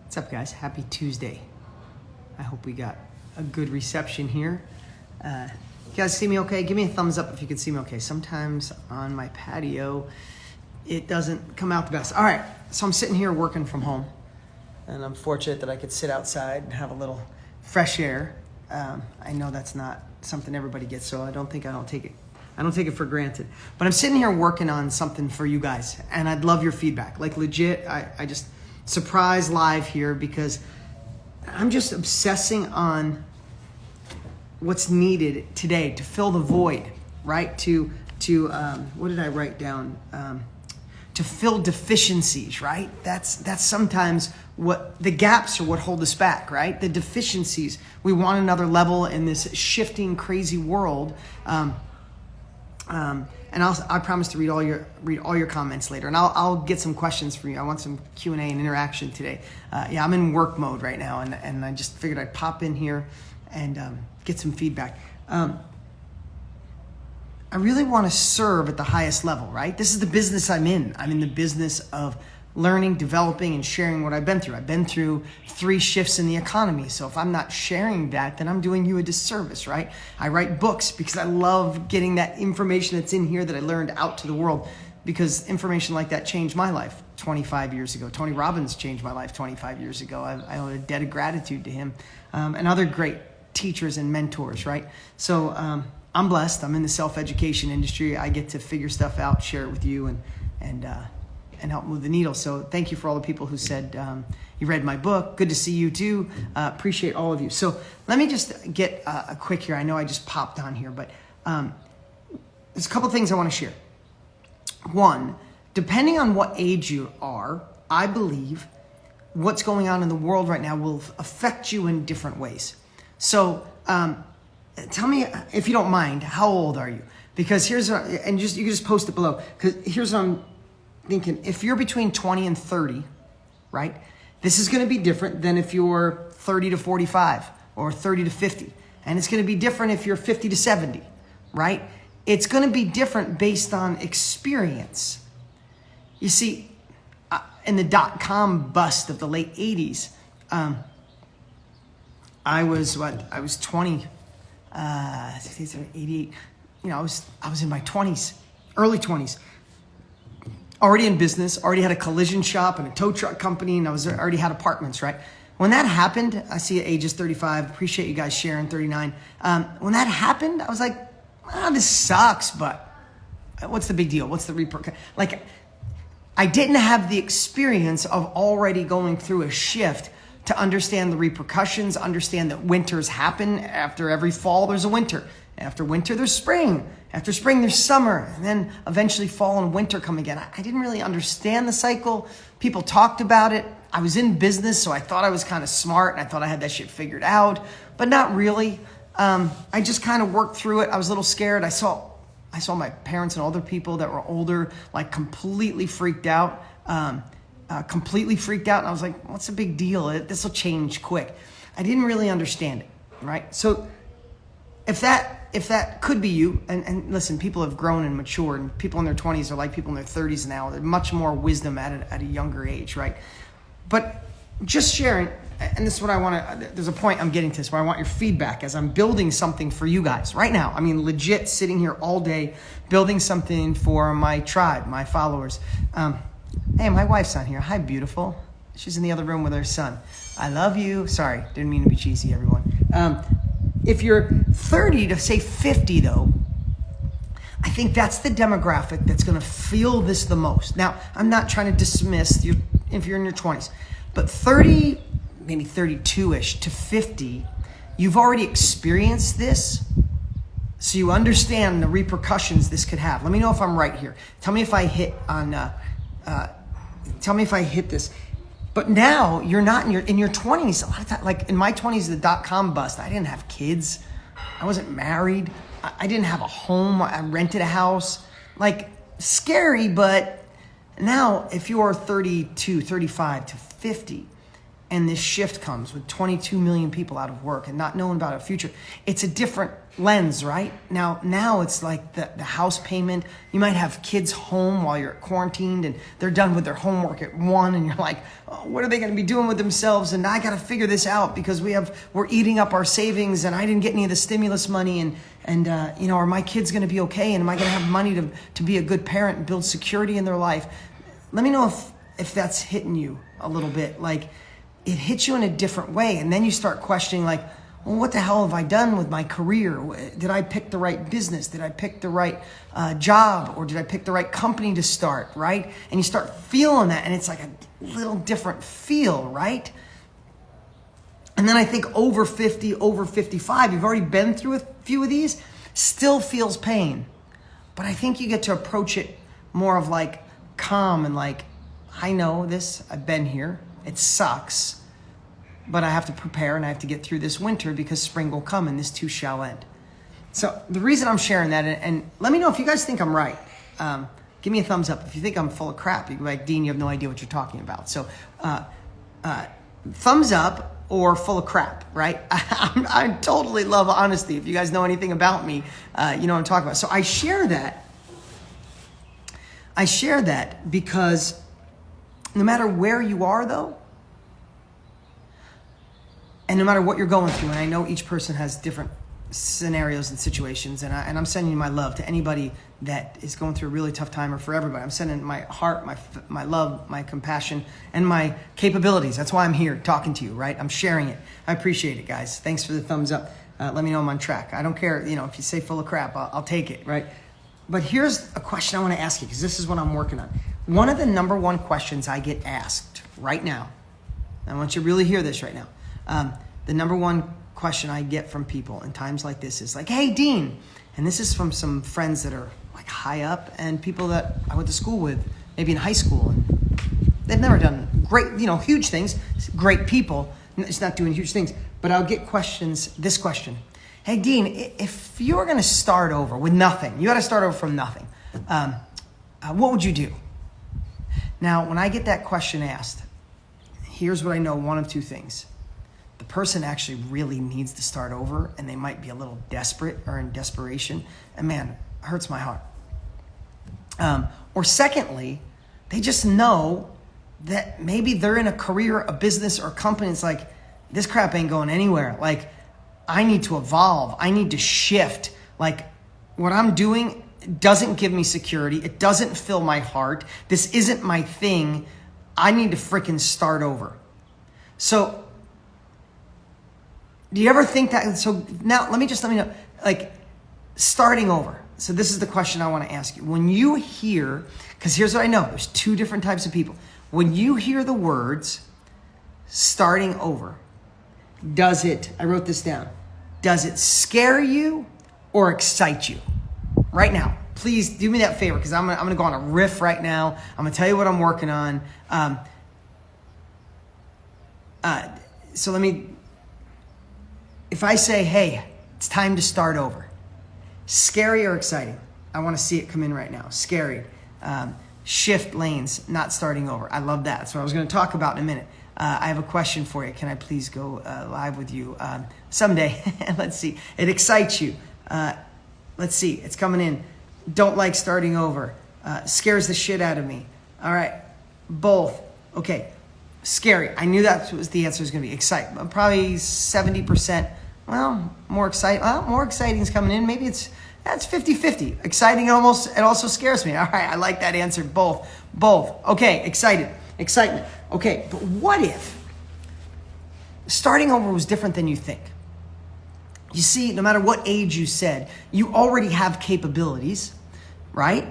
What's up, guys? Happy Tuesday. I hope we got a good reception here. You guys see me okay? Give me a thumbs up if you can see me okay. Sometimes on my patio, it doesn't come out the best. All right, so I'm sitting here working from home, and I'm fortunate that I could sit outside and have a little fresh air. I know that's not something everybody gets, so I don't take it for granted. But I'm sitting here working on something for you guys, and I'd love your feedback. Like legit, I just surprise live here because I'm just obsessing on what's needed today to fill the void, right? To what did I write down? To fill deficiencies, right? That's sometimes what the gaps are, what hold us back, right? The deficiencies. We want another level in this shifting, crazy world. And I promise to read all your comments later, and I'll get some questions for you. I want some Q&A and interaction today. Yeah, I'm in work mode right now, and I just figured I'd pop in here and get some feedback. I really want to serve at the highest level, right? This is the business I'm in. I'm in the business of learning, developing, and sharing what I've been through. I've been through 3 shifts in the economy. So if I'm not sharing that, then I'm doing you a disservice, right? I write books because I love getting that information that's in here that I learned out to the world, because information like that changed my life 25 years ago. Tony Robbins changed my life 25 years ago. I owe a debt of gratitude to him, and other great teachers and mentors, right? So I'm blessed. I'm in the self-education industry. I get to figure stuff out, share it with you, and help move the needle. So thank you for all the people who said you read my book. Good to see you too. Appreciate all of you. So let me just get a quick here. I know I just popped on here, but there's a couple things I want to share. One, depending on what age you are, I believe what's going on in the world right now will affect you in different ways. So tell me, if you don't mind, how old are you? Because you can just post it below. Because here's what I'm thinking. If you're between 20 and 30, right, this is going to be different than if you're 30 to 45 or 30 to 50. And it's going to be different if you're 50 to 70, right? It's going to be different based on experience. You see, in the dot-com bust of the late 80s, I was 20, 88, I was in my 20s, early 20s. Already in business, already had a collision shop and a tow truck company, and I already had apartments, right? When that happened, I see at ages 35, appreciate you guys sharing, 39. When that happened, I was like, this sucks, but what's the big deal? What's the repercussion? Like, I didn't have the experience of already going through a shift to understand the repercussions, understand that winters happen. After every fall, there's a winter. After winter, there's spring. After spring, there's summer. And then eventually fall and winter come again. I didn't really understand the cycle. People talked about it. I was in business, so I thought I was kind of smart, and I thought I had that shit figured out, but not really. I just kind of worked through it. I was a little scared. I saw my parents and older people that were older, like completely freaked out. And I was like, what's the big deal? This will change quick. I didn't really understand it, right? So if that could be you, and listen, people have grown and matured, and people in their 20s are like people in their 30s now. There's much more wisdom at a younger age, right? But just sharing, and this is what I want to, there's a point I'm getting to this where I want your feedback as I'm building something for you guys right now. I mean, legit sitting here all day, building something for my tribe, my followers. Hey, my wife's on here. Hi, beautiful. She's in the other room with her son. I love you. Sorry, didn't mean to be cheesy, everyone. If you're 30 to say 50 though, I think that's the demographic that's going to feel this the most. Now, I'm not trying to dismiss you if you're in your 20s, but 30, maybe 32-ish to 50, you've already experienced this, so you understand the repercussions this could have. Let me know if I'm right here. Tell me if I hit this. But now you're not in your 20s. A lot of times, like in my 20s, the dot-com bust, I didn't have kids. I wasn't married. I didn't have a home. I rented a house. Like, scary, but now if you're 32, 35 to 50, and this shift comes with 22 million people out of work and not knowing about a future, it's a different lens, right? Now it's like the house payment. You might have kids home while you're quarantined and they're done with their homework at 1 and you're like, oh, what are they going to be doing with themselves? And I got to figure this out because we're eating up our savings and I didn't get any of the stimulus money and are my kids going to be okay? And am I going to have money to be a good parent and build security in their life? Let me know if that's hitting you a little bit. Like, it hits you in a different way. And then you start questioning, like, well, what the hell have I done with my career? Did I pick the right business? Did I pick the right job? Or did I pick the right company to start, right? And you start feeling that, and it's like a little different feel, right? And then I think over 50, over 55, you've already been through a few of these, still feels pain. But I think you get to approach it more of like calm and like, I know this, I've been here, it sucks. But I have to prepare and I have to get through this winter because spring will come and this too shall end. So the reason I'm sharing that, and let me know if you guys think I'm right. Give me a thumbs up. If you think I'm full of crap, you can be like, Dean, you have no idea what you're talking about. So thumbs up or full of crap, right? I totally love honesty. If you guys know anything about me, you know what I'm talking about. So I share that. Because no matter where you are though, and no matter what you're going through, and I know each person has different scenarios and situations, and I'm sending you my love to anybody that is going through a really tough time, or for everybody. I'm sending my heart, my love, my compassion, and my capabilities. That's why I'm here talking to you, right? I'm sharing it. I appreciate it, guys. Thanks for the thumbs up. Let me know I'm on track. I don't care, if you say full of crap, I'll take it, right? But here's a question I want to ask you, because this is what I'm working on. One of the number one questions I get asked right now, I want you to really hear this right now. The number one question I get from people in times like this is like, hey, Dean, and this is from some friends that are like high up and people that I went to school with, maybe in high school, and they've never done great, huge things, great people, it's not doing huge things, but I'll get this question. Hey, Dean, if you were going to start over with nothing, you got to start over from nothing, what would you do? Now, when I get that question asked, here's what I know, one of two things. The person actually really needs to start over and they might be a little desperate or in desperation. And man, it hurts my heart. Or secondly, they just know that maybe they're in a career, a business, or a company. It's like, this crap ain't going anywhere. Like, I need to evolve. I need to shift. Like, what I'm doing doesn't give me security. It doesn't fill my heart. This isn't my thing. I need to freaking start over. So, do you ever think that? So now let me know, like, starting over. So this is the question I want to ask you. When you hear, because here's what I know, there's two different types of people. When you hear the words starting over, I wrote this down, does it scare you or excite you? Right now, please do me that favor, because I'm gonna go on a riff right now. I'm gonna tell you what I'm working on. If I say, hey, it's time to start over, scary or exciting? I want to see it come in right now. Scary. Shift lanes, not starting over. I love that. That's what I was going to talk about in a minute. I have a question for you. Can I please go live with you someday? Let's see. It excites you. Let's see. It's coming in. Don't like starting over. Scares the shit out of me. All right. Both. Okay. Scary. I knew that was the answer was going to be exciting. Probably 70%. Well, more exciting. Well, more exciting is coming in. Maybe that's 50-50. Exciting it also scares me. All right, I like that answer. Both. Okay, excitement. Okay, but what if starting over was different than you think? You see, no matter what age you said, you already have capabilities, right?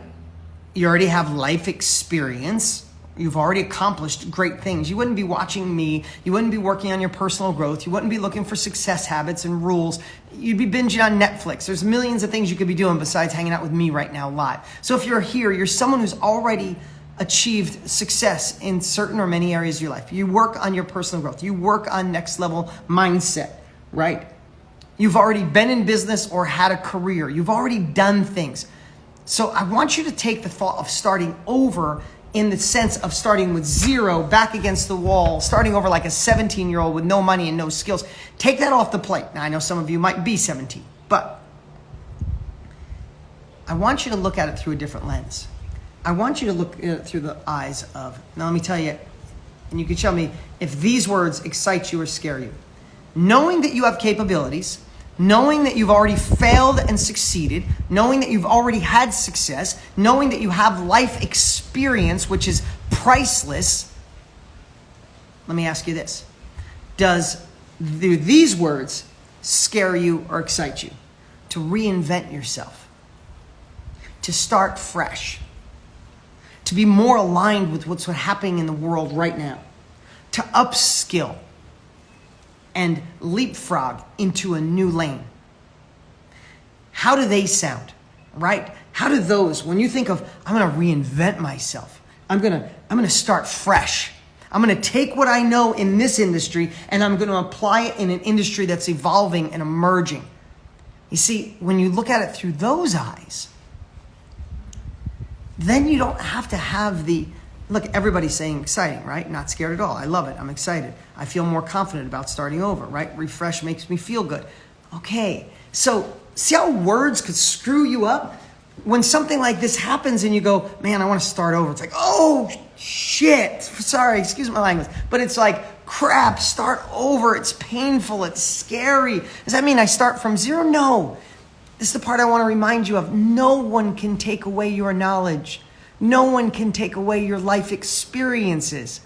You already have life experience. You've already accomplished great things. You wouldn't be watching me. You wouldn't be working on your personal growth. You wouldn't be looking for success habits and rules. You'd be binging on Netflix. There's millions of things you could be doing besides hanging out with me right now live. So if you're here, you're someone who's already achieved success in certain or many areas of your life. You work on your personal growth. You work on next level mindset, right? You've already been in business or had a career. You've already done things. So I want you to take the thought of starting over in the sense of starting with zero, back against the wall, starting over like a 17-year-old with no money and no skills. Take that off the plate. Now, I know some of you might be 17, but I want you to look at it through a different lens. I want you to look at it through the eyes of, now let me tell you, and you can tell me if these words excite you or scare you. Knowing that you have capabilities, knowing that you've already failed and succeeded, knowing that you've already had success, knowing that you have life experience, which is priceless. Let me ask you this. Do these words scare you or excite you? To reinvent yourself, to start fresh, to be more aligned with what's happening in the world right now, to upskill and leapfrog into a new lane. How do they sound, right? How do those, when you think of, I'm gonna reinvent myself, I'm gonna start fresh, I'm gonna take what I know in this industry and I'm gonna apply it in an industry that's evolving and emerging. You see, when you look at it through those eyes, then you don't have to have look, everybody's saying exciting, right? Not scared at all. I love it. I'm excited. I feel more confident about starting over, right? Refresh makes me feel good. Okay, so see how words could screw you up? When something like this happens and you go, man, I want to start over. It's like, oh, shit. Sorry, excuse my language. But it's like, crap, start over. It's painful. It's scary. Does that mean I start from zero? No. This is the part I want to remind you of. No one can take away your knowledge. No one can take away your life experiences.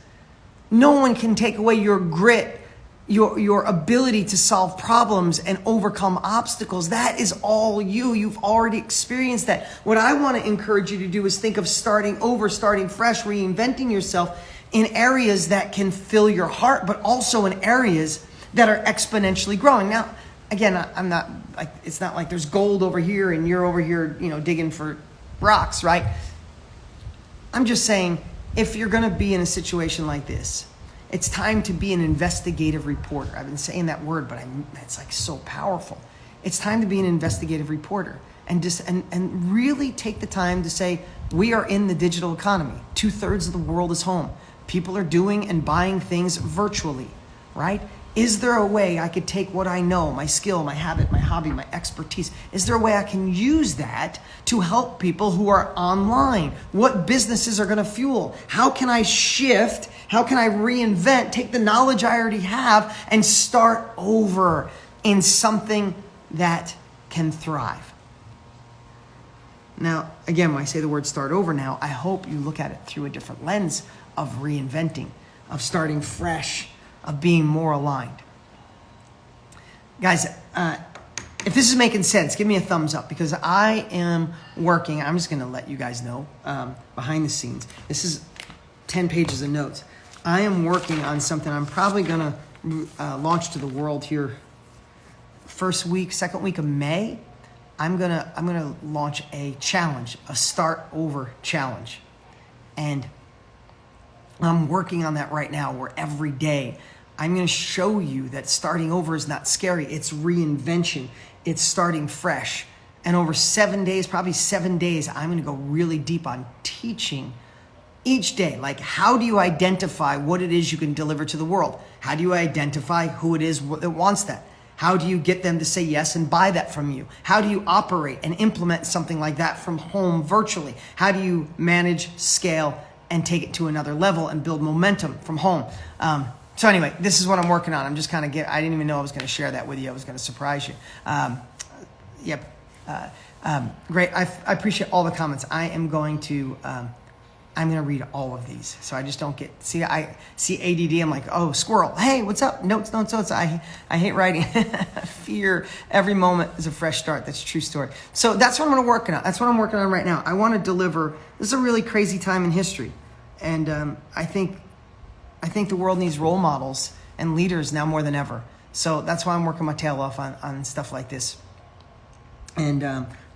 No one can take away your grit, your ability to solve problems and overcome obstacles. That is all you. You've already experienced that. What I want to encourage you to do is think of starting over, starting fresh, reinventing yourself in areas that can fill your heart, but also in areas that are exponentially growing. Now, again, I'm not like, it's not like there's gold over here and you're over here, digging for rocks, right? I'm just saying, if you're going to be in a situation like this, it's time to be an investigative reporter. I've been saying that word, but it's like so powerful. It's time to be an investigative reporter and really take the time to say, we are in the digital economy. 2/3 of the world is home. People are doing and buying things virtually, right? Is there a way I could take what I know, my skill, my habit, my hobby, my expertise? Is there a way I can use that to help people who are online? What businesses are going to fuel? How can I shift? How can I reinvent, take the knowledge I already have and start over in something that can thrive? Now, again, when I say the word start over now, I hope you look at it through a different lens of reinventing, of starting fresh, of being more aligned. Guys, if this is making sense, give me a thumbs up, because I am working, I'm just gonna let you guys know, behind the scenes, this is 10 pages of notes. I am working on something I'm probably gonna launch to the world here second week of May. I'm gonna launch a challenge, a start over challenge. And I'm working on that right now, where every day I'm going to show you that starting over is not scary. It's reinvention. It's starting fresh. And over 7 days, probably 7 days, I'm going to go really deep on teaching each day. Like, how do you identify what it is you can deliver to the world? How do you identify who it is that wants that? How do you get them to say yes and buy that from you? How do you operate and implement something like that from home virtually? How do you manage, scale, and take it to another level and build momentum from home? So anyway, this is what I'm working on. I'm just kind of I didn't even know I was going to share that with you. I was going to surprise you. Great. I appreciate all the comments. I'm going to read all of these. So I just don't I see ADD. I'm like, oh, squirrel. Hey, what's up? Notes. I hate writing. Fear. Every moment is a fresh start. That's a true story. So that's what I'm going to work on. That's what I'm working on right now. I want to deliver. This is a really crazy time in history. And I think the world needs role models and leaders now more than ever. So that's why I'm working my tail off on stuff like this. And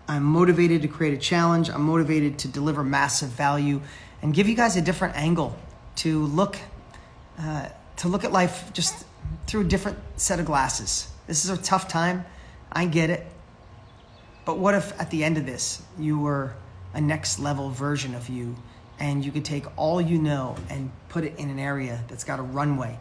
I'm motivated to create a challenge. I'm motivated to deliver massive value and give you guys a different angle to look at life just through a different set of glasses. This is a tough time. I get it. But what if at the end of this, you were a next level version of you, and you could take all you know and put it in an area that's got a runway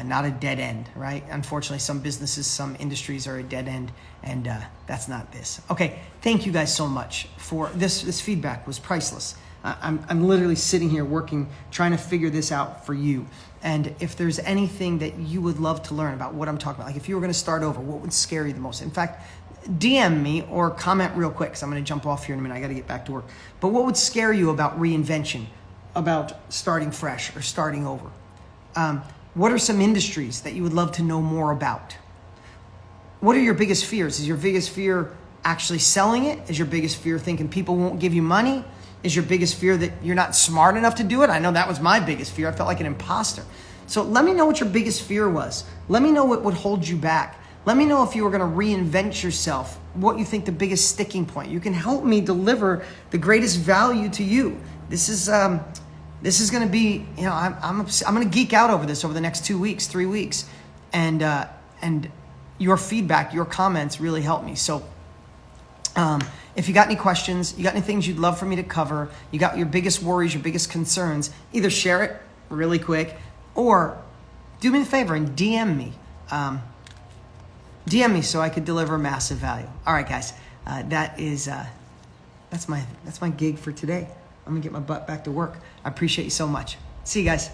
not a dead end, right? Unfortunately, some businesses, some industries are a dead end, and that's not this. Okay, thank you guys so much for this. This feedback was priceless. I'm literally sitting here working, trying to figure this out for you. And if there's anything that you would love to learn about what I'm talking about, like if you were going to start over, what would scare you the most? In fact, DM me or comment real quick, because I'm going to jump off here in a minute. I got to get back to work. But what would scare you about reinvention, about starting fresh or starting over? What are some industries that you would love to know more about? What are your biggest fears? Is your biggest fear actually selling it? Is your biggest fear thinking people won't give you money? Is your biggest fear that you're not smart enough to do it? I know that was my biggest fear. I felt like an imposter. So let me know what your biggest fear was. Let me know what would hold you back. Let me know if you were going to reinvent yourself, what you think the biggest sticking point. You can help me deliver the greatest value to you. This is going to be, you know, I'm going to geek out over this over the next 2 weeks, 3 weeks. And your feedback, your comments really help me. So if you got any questions, you got any things you'd love for me to cover, you got your biggest worries, your biggest concerns, either share it really quick or do me a favor and DM me. DM me so I could deliver massive value. All right, guys, that's my gig for today. I'm gonna get my butt back to work. I appreciate you so much. See you guys.